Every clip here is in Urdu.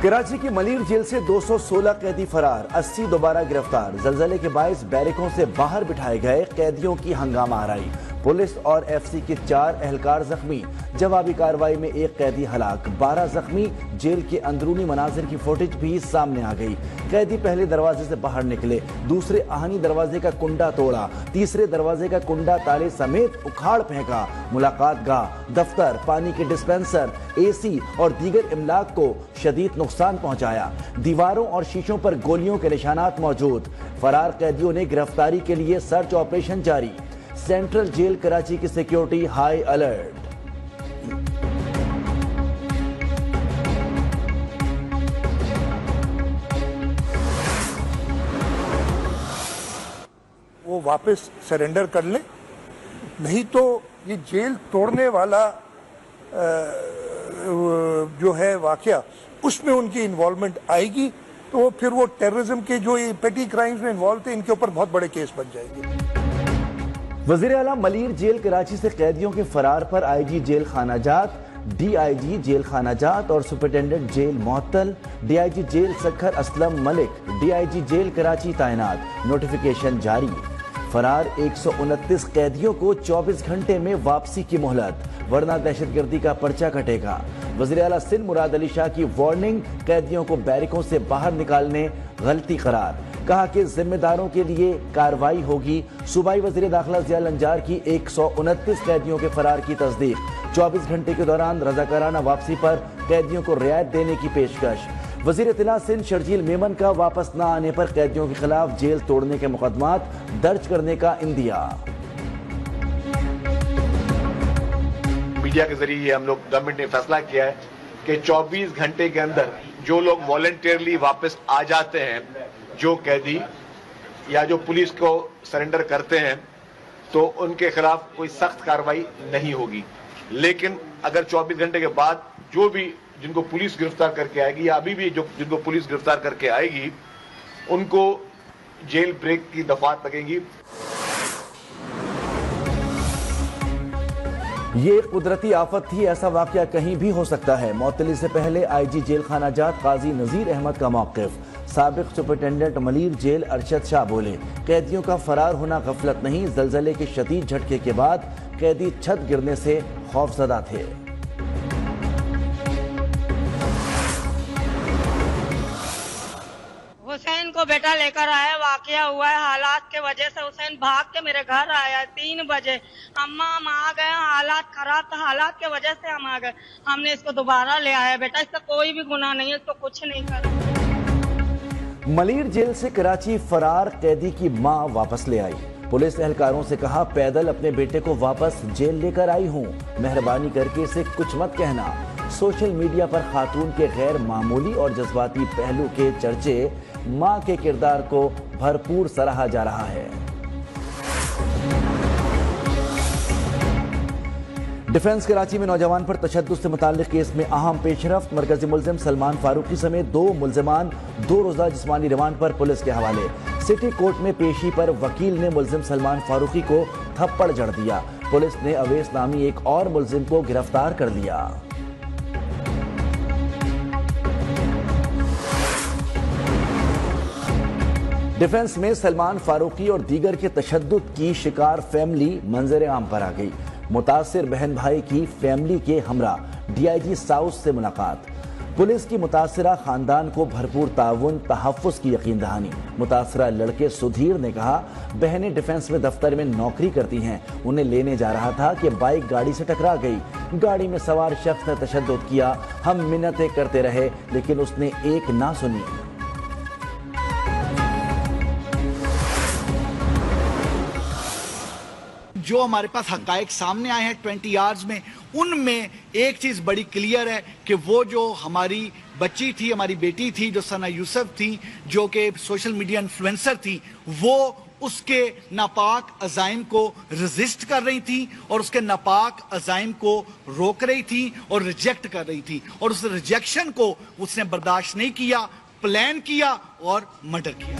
کراچی کی ملیر جیل سے 216 قیدی فرار، 80 دوبارہ گرفتار۔ زلزلے کے باعث بیرکوں سے باہر بٹھائے گئے قیدیوں کی ہنگامہ آرائی۔ پولیس اور ایف سی کے 4 اہلکار زخمی، جوابی کارروائی میں 1 قیدی ہلاک، 12 زخمی۔ جیل کے اندرونی مناظر کی فوٹیج بھی سامنے آ گئی۔ قیدی پہلے دروازے سے باہر نکلے، دوسرے آہنی دروازے کا کنڈا توڑا، تیسرے دروازے کا کنڈا تالے سمیت اکھاڑ پھینکا۔ ملاقات گاہ، دفتر، پانی کے ڈسپنسر، اے سی اور دیگر املاک کو شدید نقصان پہنچایا۔ دیواروں اور شیشوں پر گولیوں کے نشانات موجود۔ فرار قیدیوں نے گرفتاری کے لیے سرچ آپریشن جاری۔ سینٹرل جیل کراچی کی سیکیورٹی ہائی الرٹ۔ وہ واپس سرنڈر کر لیں، نہیں تو یہ جیل توڑنے والا جو ہے واقعہ اس میں ان کی انوالومنٹ آئے گی تو پھر وہ ٹیررزم کے جو پیٹی کرائمز میں انوالو تھے ان کے اوپر بہت بڑے کیس بن جائیں گے۔ وزیر اعلیٰ ملیر جیل کراچی سے قیدیوں کے فرار پر آئی جی جیل خانہ جات، ڈی آئی جی جیل خانہ جات اور سپرنٹینڈنٹ جیل معطل، D I G jail Sukkur Aslam Malik, D I G jail Karachi تعینات، نوٹیفیکیشن جاری۔ فرار 129 قیدیوں کو 24 گھنٹے میں واپسی کی مہلت، ورنہ دہشت گردی کا پرچہ کٹے گا۔ وزیر اعلیٰ سندھ مراد علی شاہ کی وارننگ، قیدیوں کو بیرکوں سے باہر نکالنے غلطی قرار، کہا کہ ذمہ داروں کے لیے کارروائی ہوگی۔ صوبائی وزیر داخلہ ضیاء النجار کی 129 قیدیوں کے فرار کی تصدیق، 24 گھنٹے کے دوران رضاکارانہ واپسی پر قیدیوں کو رعایت دینے کی پیشکش۔ وزیر اطلاع سندھ شرجیل میمن کا واپس نہ آنے پر قیدیوں کے خلاف جیل توڑنے کے مقدمات درج کرنے کا اندیا۔ میڈیا کے ذریعے ہم لوگ گورنمنٹ نے فیصلہ کیا ہے کہ 24 گھنٹے کے اندر جو لوگ والنٹیئرلی واپس آ جاتے ہیں، جو قیدی یا جو پولیس کو سرنڈر کرتے ہیں، تو ان کے خلاف کوئی سخت کارروائی نہیں ہوگی۔ لیکن اگر 24 گھنٹے کے بعد جو بھی جن کو پولیس گرفتار کر کے آئے گی یا ابھی بھی جن کو پولیس گرفتار کر کے آئے گی، ان کو جیل بریک کی دفعات لگیں گی۔ یہ قدرتی آفت تھی، ایسا واقعہ کہیں بھی ہو سکتا ہے۔ معطلی سے پہلے آئی جی جیل خانہ جات قاضی نذیر احمد کا موقف۔ سابق سپرنٹینڈنٹ ملیر جیل ارشد شاہ بولے، قیدیوں کا فرار ہونا غفلت نہیں، زلزلے کے شدید جھٹکے کے بعد قیدی چھت گرنے سے خوفزدہ تھے۔ حسین کو بیٹا لے کر آیا، واقعہ ہوا ہے حالات کے وجہ سے حسین بھاگ کے میرے گھر آیا 3 بجے۔ اماں ہم آ گئے، حالات خراب تھا، حالات کے وجہ سے ہم آ گئے۔ ہم نے اس کو دوبارہ لے آیا، بیٹا اس کا کوئی بھی گناہ نہیں ہے، اس کو کچھ نہیں کرا۔ ملیر جیل سے کراچی فرار قیدی کی ماں واپس لے آئی۔ پولیس اہلکاروں سے کہا پیدل اپنے بیٹے کو واپس جیل لے کر آئی ہوں، مہربانی کر کے اسے کچھ مت کہنا۔ سوشل میڈیا پر خاتون کے غیر معمولی اور جذباتی پہلو کے چرچے، ماں کے کردار کو بھرپور سراہا جا رہا ہے۔ ڈیفنس کراچی میں نوجوان پر تشدد سے متعلق کیس میں اہم پیش رفت، مرکزی ملزم سلمان فاروقی سمیت 2 ملزمان 2 روزہ جسمانی ریمانڈ پر پولیس کے حوالے۔ سٹی کورٹ میں پیشی پر وکیل نے ملزم سلمان فاروقی کو تھپڑ جڑ دیا۔ پولیس نے اویس نامی ایک اور ملزم کو گرفتار کر لیا۔ ڈیفنس میں سلمان فاروقی اور دیگر کے تشدد کی شکار فیملی منظر عام پر آ گئی۔ متاثر بہن بھائی کی فیملی کے ہمراہ ڈی آئی جی ساؤتھ سے ملاقات۔ پولیس کی متاثرہ خاندان کو بھرپور تعاون، تحفظ کی یقین دہانی۔ متاثرہ لڑکے سدھیر نے کہا بہنیں ڈیفنس میں دفتر میں نوکری کرتی ہیں، انہیں لینے جا رہا تھا کہ بائک گاڑی سے ٹکرا گئی۔ گاڑی میں سوار شخص نے تشدد کیا، ہم منتیں کرتے رہے لیکن اس نے ایک نہ سنی۔ جو ہمارے پاس حقائق سامنے آئے ہیں 20 آورز میں، ان میں ایک چیز بڑی کلیئر ہے کہ وہ جو ہماری بچی تھی، ہماری بیٹی تھی جو ثنا یوسف تھی، جو کہ سوشل میڈیا انفلوئنسر تھی، وہ اس کے ناپاک عزائم کو ریزسٹ کر رہی تھی اور اس کے ناپاک عزائم کو روک رہی تھی اور ریجیکٹ کر رہی تھی، اور اس ریجیکشن کو اس نے برداشت نہیں کیا، پلان کیا اور مرڈر کیا۔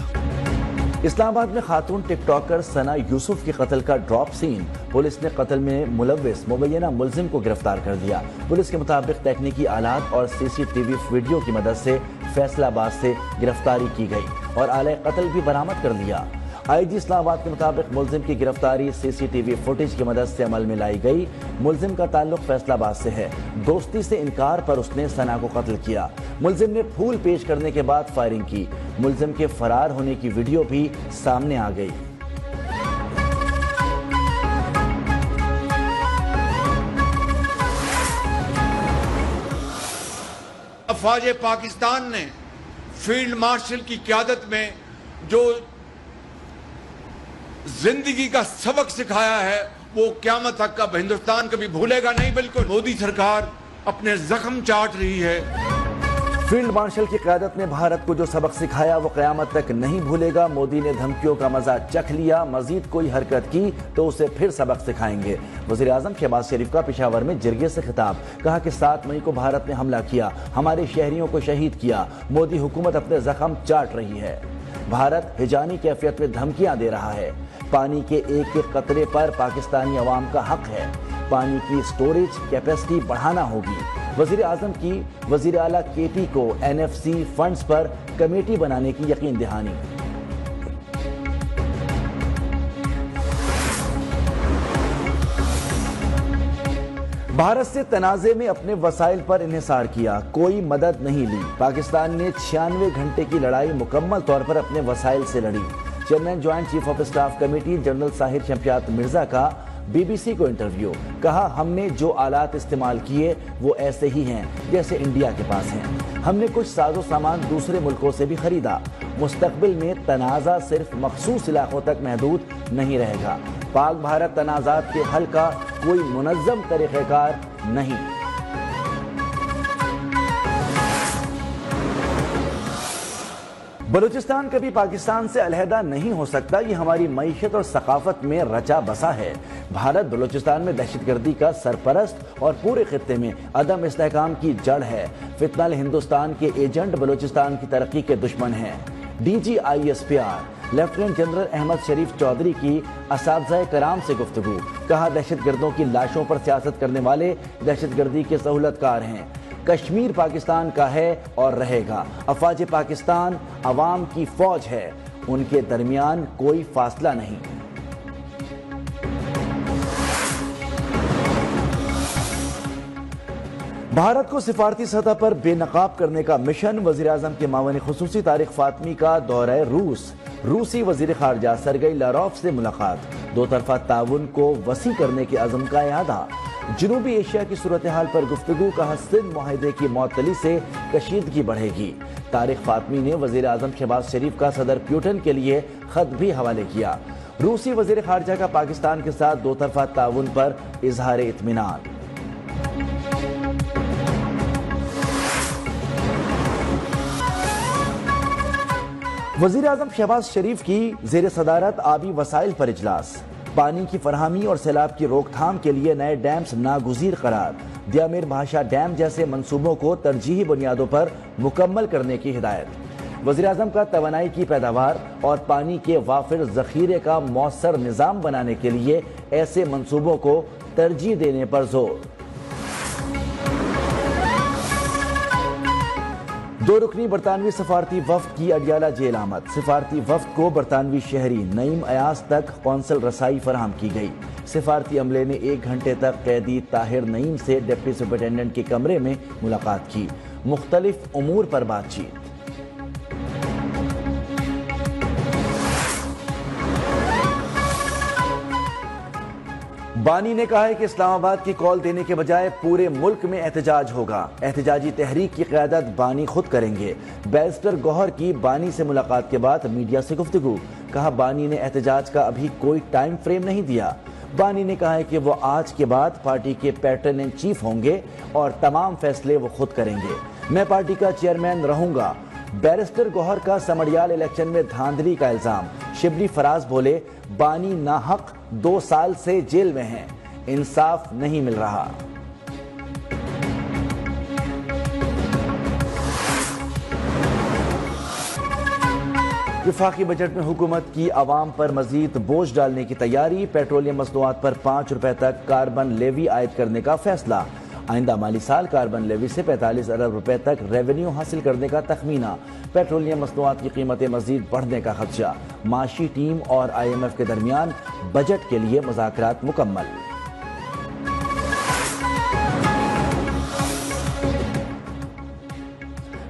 اسلام آباد میں خاتون ٹک ٹاکر ثنا یوسف کے قتل کا ڈراپ سین، پولیس نے قتل میں ملوث مبینہ ملزم کو گرفتار کر دیا۔ پولیس کے مطابق تکنیکی آلات اور سی سی ٹی وی ویڈیو کی مدد سے فیصل آباد سے گرفتاری کی گئی اور آلہ قتل بھی برآمد کر لیا۔ آئی جی اسلام آباد کے مطابق ملزم کی گرفتاری سی سی ٹی وی فوٹیج کی مدد سے عمل میں لائی گئی۔ ملزم کا تعلق فیصل آباد سے ہے۔ دوستی سے انکار پر اس نے ثنا کو قتل کیا۔ ملزم نے پھول پیش کرنے کے بعد فائرنگ کی۔ ملزم کے فرار ہونے کی ویڈیو بھی سامنے آ گئی۔ افواج پاکستان نے فیلڈ مارشل کی قیادت میں جو زندگی کا سبق سکھایا ہے وہ قیامت تک کا ہندوستان کبھی بھولے گا نہیں۔ بالکل مودی سرکار اپنے زخم چاٹ رہی ہے۔ فیلڈ مارشل کی قیادت نے بھارت کو جو سبق سکھایا وہ قیامت تک نہیں بھولے گا۔ مودی نے دھمکیوں کا مزہ چکھ لیا، مزید کوئی حرکت کی تو اسے پھر سبق سکھائیں گے۔ وزیر اعظم شہباز شریف کا پشاور میں جرگے سے خطاب، کہا کہ 7 مئی کو بھارت نے حملہ کیا، ہمارے شہریوں کو شہید کیا، مودی حکومت اپنے زخم چاٹ رہی ہے۔ بھارت ہجانی کیفیت میں دھمکیاں دے رہا ہے۔ پانی کے ایک ایک قطرے پر پاکستانی عوام کا حق ہے۔ پانی کی سٹوریج کیپیسٹی بڑھانا ہوگی۔ وزیر اعظم کی وزیر اعلیٰ کے ٹی کو این ایف سی فنڈز پر کمیٹی بنانے کی یقین دہانی۔ بھارت سے تنازع میں اپنے وسائل پر انحصار کیا، کوئی مدد نہیں لی۔ پاکستان نے 96 گھنٹے کی لڑائی مکمل طور پر اپنے وسائل سے لڑی۔ Chairman joint chief of staff committee general Tahir Shamshad Mirza کا بی بی سی کو انٹرویو، کہا ہم نے جو آلات استعمال کیے وہ ایسے ہی ہیں جیسے انڈیا کے پاس ہیں۔ ہم نے کچھ ساز و سامان دوسرے ملکوں سے بھی خریدا۔ مستقبل میں تنازع صرف مخصوص علاقوں تک محدود نہیں رہے گا۔ پاک بھارت تنازعات کے حل کا کوئی منظم طریقہ کار نہیں۔ بلوچستان کبھی پاکستان سے علیحدہ نہیں ہو سکتا، یہ ہماری معیشت اور ثقافت میں رچا بسا ہے۔ بھارت بلوچستان میں دہشت گردی کا سرپرست اور پورے خطے میں عدم استحکام کی جڑ ہے۔ فتنہ ہندوستان کے ایجنٹ بلوچستان کی ترقی کے دشمن ہیں۔ D G I S P R lieutenant general Ahmed Sharif Chaudhry کی اساتذہ کرام سے گفتگو، کہا دہشت گردوں کی لاشوں پر سیاست کرنے والے دہشت گردی کے سہولت کار ہیں۔ کشمیر پاکستان کا ہے اور رہے گا۔ افواج پاکستان عوام کی فوج ہے، ان کے درمیان کوئی فاصلہ نہیں۔ بھارت کو سفارتی سطح پر بے نقاب کرنے کا مشن، وزیر اعظم کے معاون خصوصی طارق فاطمی کا دورہ روس، روسی وزیر خارجہ سرگئی لاروف سے ملاقات، دو طرفہ تعاون کو وسیع کرنے کے عزم کا اعادہ۔ جنوبی ایشیا کی صورتحال پر گفتگو، کہا سندھ معاہدے کی معطلی سے کشیدگی بڑھے گی۔ طارق فاطمی نے وزیر اعظم شہباز شریف کا صدر پیوٹن کے لیے خط بھی حوالے کیا۔ روسی وزیر خارجہ کا پاکستان کے ساتھ دو طرفہ تعاون پر اظہار اطمینان۔ وزیر اعظم شہباز شریف کی زیر صدارت آبی وسائل پر اجلاس، پانی کی فراہمی اور سیلاب کی روک تھام کے لیے نئے ڈیمز ناگزیر قرار، دیامیر بھاشا ڈیم جیسے منصوبوں کو ترجیحی بنیادوں پر مکمل کرنے کی ہدایت۔ وزیر اعظم کا توانائی کی پیداوار اور پانی کے وافر ذخیرے کا مؤثر نظام بنانے کے لیے ایسے منصوبوں کو ترجیح دینے پر زور۔ دو رکنی برطانوی سفارتی وفد کی اڈیالہ جیل آمد، سفارتی وفد کو برطانوی شہری نعیم ایاز تک قونصل رسائی فراہم کی گئی۔ سفارتی عملے نے 1 گھنٹے تک قیدی طاہر نعیم سے ڈپٹی سپرنٹینڈنٹ کے کمرے میں ملاقات کی، مختلف امور پر بات چیت۔ بانی نے کہا ہے کہ اسلام آباد کی کال دینے کے بجائے پورے ملک میں احتجاج ہوگا، احتجاجی تحریک کی قیادت بانی خود کریں گے۔ بیرسٹر گوہر کی بانی سے ملاقات کے بعد میڈیا سے گفتگو، کہا بانی نے احتجاج کا ابھی کوئی ٹائم فریم نہیں دیا۔ بانی نے کہا ہے کہ وہ آج کے بعد پارٹی کے پیٹرن ان چیف ہوں گے اور تمام فیصلے وہ خود کریں گے۔ میں پارٹی کا چیئرمین رہوں گا۔ بیرسٹر گوہر کا سمڑیال الیکشن میں دھاندلی کا الزام، شبلی فراز بولے بانی ناحق 2 سال سے جیل میں ہیں، انصاف نہیں مل رہا۔ وفاقی بجٹ میں حکومت کی عوام پر مزید بوجھ ڈالنے کی تیاری، پیٹرولیم مصنوعات پر 5 روپے تک کاربن لیوی عائد کرنے کا فیصلہ، آئندہ مالی سال کاربن لیوی سے 45 ارب روپے تک ریونیو حاصل کرنے کا تخمینہ، پیٹرولیم مصنوعات کی قیمتیں مزید بڑھنے کا خدشہ، معاشی ٹیم اور IMF کے درمیان بجٹ کے لیے مذاکرات مکمل۔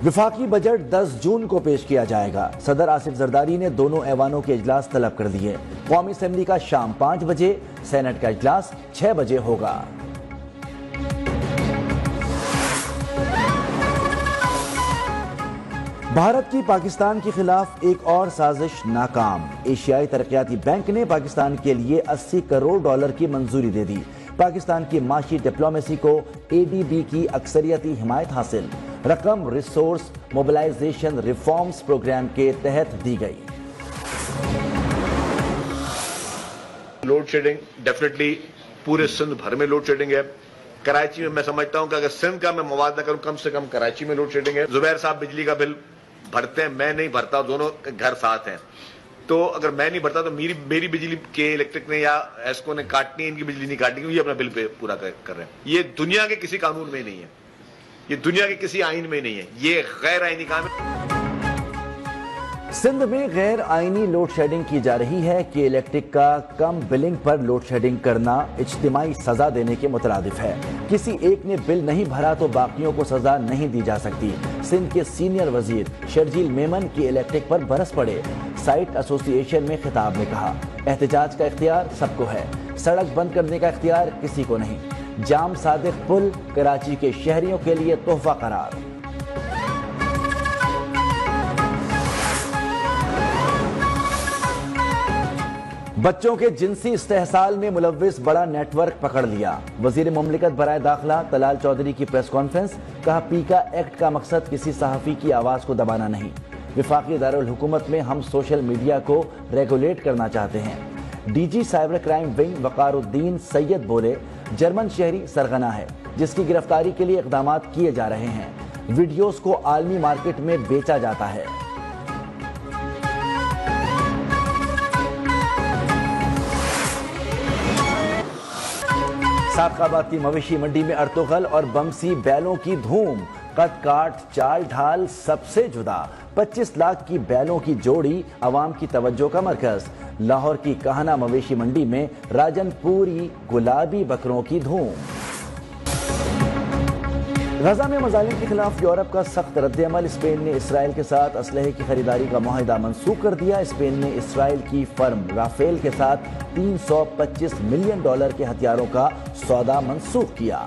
وفاقی بجٹ 10 جون کو پیش کیا جائے گا، صدر آصف زرداری نے دونوں ایوانوں کے اجلاس طلب کر دیے، قومی اسمبلی کا شام 5 بجے، سینٹ کا اجلاس 6 بجے ہوگا۔ بھارت کی پاکستان کے خلاف ایک اور سازش ناکام، ایشیائی ترقیاتی بینک نے پاکستان کے لیے 80 کروڑ ڈالر کی منظوری دے دی، پاکستان کی معاشی ڈپلومیسی کو ADB کی اکثریتی حمایت حاصل، رقم ریسورس موبلائزیشن ریفارمز پروگرام کے تحت دی گئی۔ لوڈ شیڈنگ ڈیفینیٹلی پورے سندھ بھر میں لوڈ شیڈنگ ہے، کراچی میں سمجھتا ہوں کہ اگر سندھ کا میں موازنہ کروں کم سے کم کراچی میں لوڈ شیڈنگ ہے۔ زبیر صاحب بجلی کا بل بھرتے ہیں، میں نہیں بھرتا، دونوں گھر ساتھ ہیں، تو اگر میں نہیں بھرتا تو میری بجلی کے الیکٹرک نے یا ایسکو نے کاٹنی ہے، ان کی بجلی نہیں کاٹنی ہے، یہ اپنا بل پہ پورا کر رہے ہیں۔ یہ دنیا کے کسی قانون میں نہیں ہے، یہ دنیا کے کسی آئین میں نہیں ہے، یہ غیر آئینی کام ہے۔ سندھ میں غیر آئینی لوڈ شیڈنگ کی جا رہی ہے کہ الیکٹرک کا کم بلنگ پر لوڈ شیڈنگ کرنا اجتماعی سزا دینے کے مترادف ہے، کسی ایک نے بل نہیں بھرا تو باقیوں کو سزا نہیں دی جا سکتی۔ سندھ کے سینئر وزیر شرجیل میمن کی الیکٹرک پر برس پڑے، سائٹ ایسوسی ایشن میں خطاب میں کہا، احتجاج کا اختیار سب کو ہے، سڑک بند کرنے کا اختیار کسی کو نہیں۔ جام صادق پل کراچی کے شہریوں کے لیے تحفہ قرار۔ بچوں کے جنسی استحصال میں ملوث بڑا نیٹ ورک پکڑ لیا، وزیر مملکت برائے داخلہ طلال چودھری کی پریس کانفرنس، کہا پیکا ایکٹ کا مقصد کسی صحافی کی آواز کو دبانا نہیں، وفاقی دارالحکومت میں ہم سوشل میڈیا کو ریگولیٹ کرنا چاہتے ہیں۔ DG سائبر کرائم ونگ وقار الدین سید بولے، جرمن شہری سرغنہ ہے جس کی گرفتاری کے لیے اقدامات کیے جا رہے ہیں، ویڈیوز کو عالمی مارکیٹ میں بیچا جاتا ہے۔ سابق آباد کی مویشی منڈی میں ارطغرل اور بمسی بیلوں کی دھوم، قد کاٹ چال ڈھال سب سے جدا، 25 لاکھ کی بیلوں کی جوڑی عوام کی توجہ کا مرکز۔ لاہور کی کہنا مویشی منڈی میں راجن پوری گلابی بکروں کی دھوم۔ غزہ میں مظالم کے خلاف یورپ کا سخت رد عمل، اسپین نے اسرائیل کے ساتھ اسلحے کی خریداری کا معاہدہ منسوخ کر دیا، اسپین نے اسرائیل کی فرم رافیل کے ساتھ $325 ملین کے ہتھیاروں کا سودا منسوخ کیا۔